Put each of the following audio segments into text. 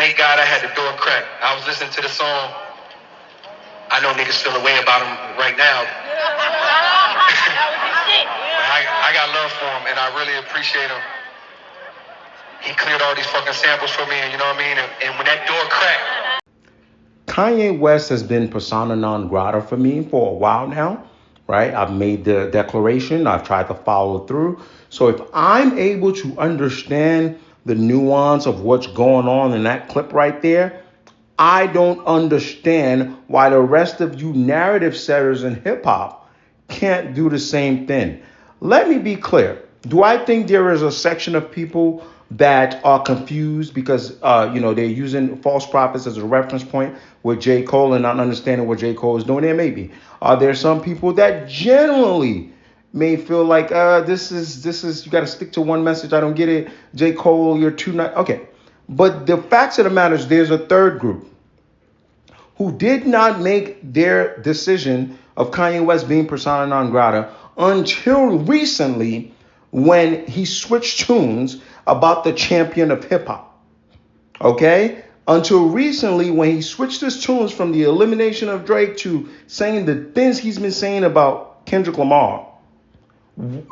thank God I had the door cracked. I was listening to the song. I know niggas feel a way about him right now. I got love for him, and I really appreciate him. He cleared all these fucking samples for me, and you know what I mean? And when that door cracked. Kanye West has been persona non grata for me for a while now, right? I've made the declaration. I've tried to follow through. So if I'm able to understand the nuance of what's going on in that clip right there, I don't understand why the rest of you narrative setters in hip hop can't do the same thing. Let me be clear. Do I think there is a section of people that are confused because they're using false prophets as a reference point with J. Cole and not understanding what J. Cole is doing? There may be. Are there some people that generally may feel like this is you got to stick to one message? I don't get it. J. Cole, you're too not okay. But the facts of the matter is there's a third group who did not make their decision of Kanye West being persona non grata until recently when he switched tunes about the champion of hip hop. Okay? Until recently when he switched his tunes from the elimination of Drake to saying the things he's been saying about Kendrick Lamar,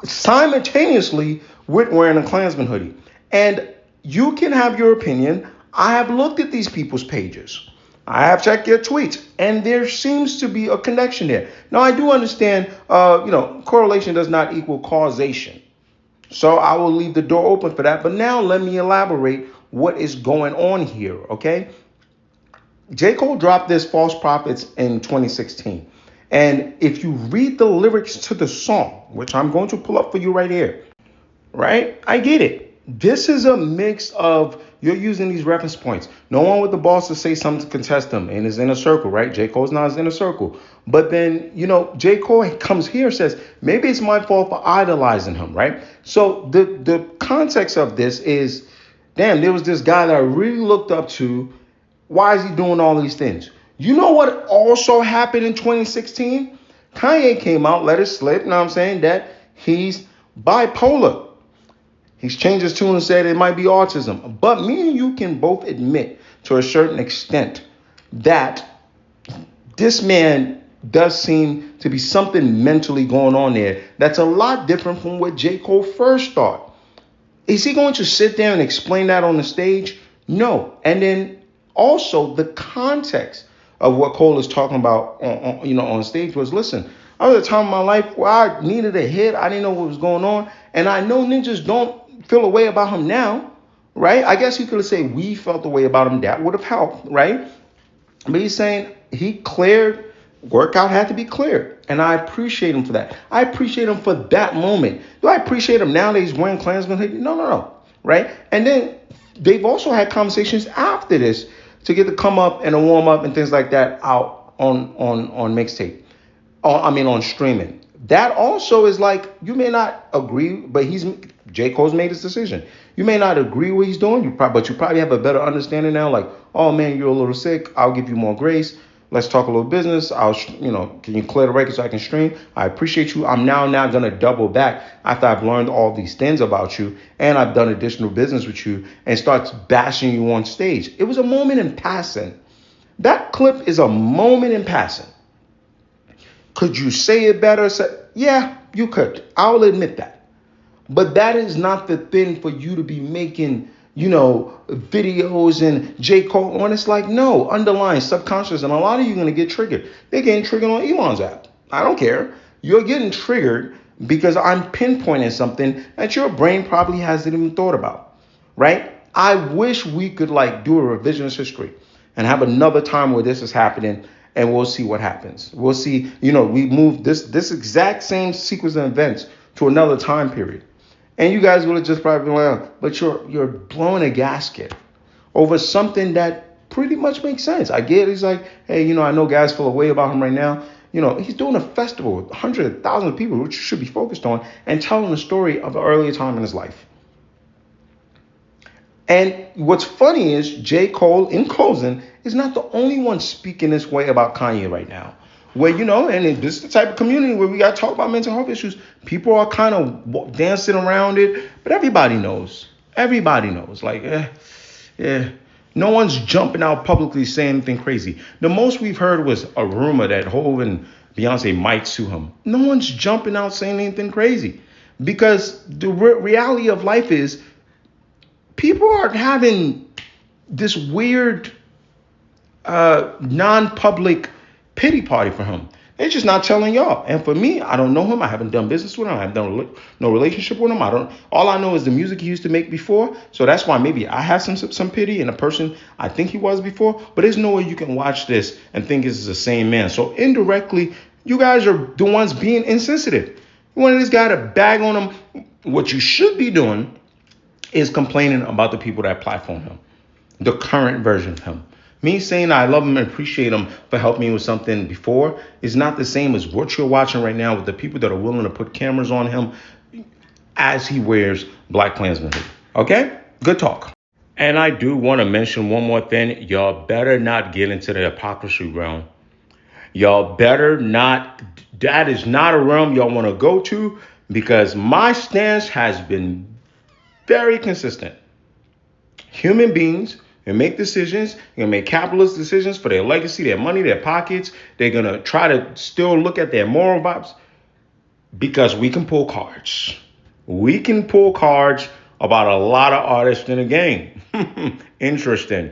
simultaneously with wearing a Klansman hoodie. And you can have your opinion. I have looked at these people's pages. I have checked their tweets, and there seems to be a connection there. Now, I do understand, correlation does not equal causation. So I will leave the door open for that. But now let me elaborate what is going on here, okay? J. Cole dropped this False Prophets in 2016. And if you read the lyrics to the song, which I'm going to pull up for you right here, right? I get it. This is a mix of you're using these reference points. No one with the balls to say something to contest them in his inner circle, right? J. Cole's not his inner circle. But then, J. Cole comes here and says, maybe it's my fault for idolizing him, right? So the context of this is, damn, there was this guy that I really looked up to. Why is he doing all these things? You know what also happened in 2016? Kanye came out, let it slip, that he's bipolar. He's changed his tune and said it might be autism. But me and you can both admit to a certain extent that this man does seem to be something mentally going on there that's a lot different from what J. Cole first thought. Is he going to sit there and explain that on the stage? No. And then also the context of what Cole is talking about on stage was, listen, I was at a time in my life where I needed a hit. I didn't know what was going on. And I know ninjas don't feel a way about him now, right? I guess you could say we felt the way about him. That would have helped, right? But he's saying he cleared, workout had to be cleared. And I appreciate him for that. I appreciate him for that moment. Do I appreciate him now that he's wearing Klansman hoodie? No, right? And then they've also had conversations after this to get to come up and a warm up and things like that out on mixtape. On streaming. That also is like, you may not agree, but J. Cole's made his decision. You may not agree what he's doing, but you probably have a better understanding now. Like, oh man, you're a little sick. I'll give you more grace. Let's talk a little business. Can you clear the record so I can stream? I appreciate you. I'm now going to double back after I've learned all these things about you and I've done additional business with you and starts bashing you on stage. It was a moment in passing. That clip is a moment in passing. Could you say it better? Yeah, you could. I'll admit that. But that is not the thing for you to be making, videos and J. Cole on. It's like, no, underlying, subconscious. And a lot of you are going to get triggered. They're getting triggered on Elon's app. I don't care. You're getting triggered because I'm pinpointing something that your brain probably hasn't even thought about, right? I wish we could do a revisionist history and have another time where this is happening. And we'll see what happens. We'll see, we move this exact same sequence of events to another time period. And you guys would have just probably been like, but you're blowing a gasket over something that pretty much makes sense. I get it. He's like, hey, I know guys feel a way about him right now. He's doing a festival with hundreds of thousands of people, which you should be focused on, and telling the story of an earlier time in his life. And what's funny is J. Cole, in closing, is not the only one speaking this way about Kanye right now. Where, and this is the type of community where we got to talk about mental health issues. People are kind of dancing around it, but everybody knows. Everybody knows. No one's jumping out publicly saying anything crazy. The most we've heard was a rumor that Hov and Beyonce might sue him. No one's jumping out saying anything crazy because the reality of life is people are having this weird non-public pity party for him. They're just not telling y'all. And for me, I don't know him. I haven't done business with him. I have done no relationship with him. All I know is the music he used to make before. So that's why maybe I have some pity in a person I think he was before. But there's no way you can watch this and think this is the same man. So indirectly, you guys are the ones being insensitive. You wanted this guy to bag on him. What you should be doing is complaining about the people that platform him, the current version of him. Me saying I love him and appreciate him for helping me with something before is not the same as what you're watching right now with the people that are willing to put cameras on him as he wears Black Klansman hoodie. Okay? Good talk. And I do want to mention one more thing. Y'all better not get into the hypocrisy realm. Y'all better not. That is not a realm y'all want to go to because my stance has been very consistent. Human beings and make decisions, they're going to make capitalist decisions for their legacy, their money, their pockets. They're going to try to still look at their moral vibes because we can pull cards. We can pull cards about a lot of artists in the game. Interesting.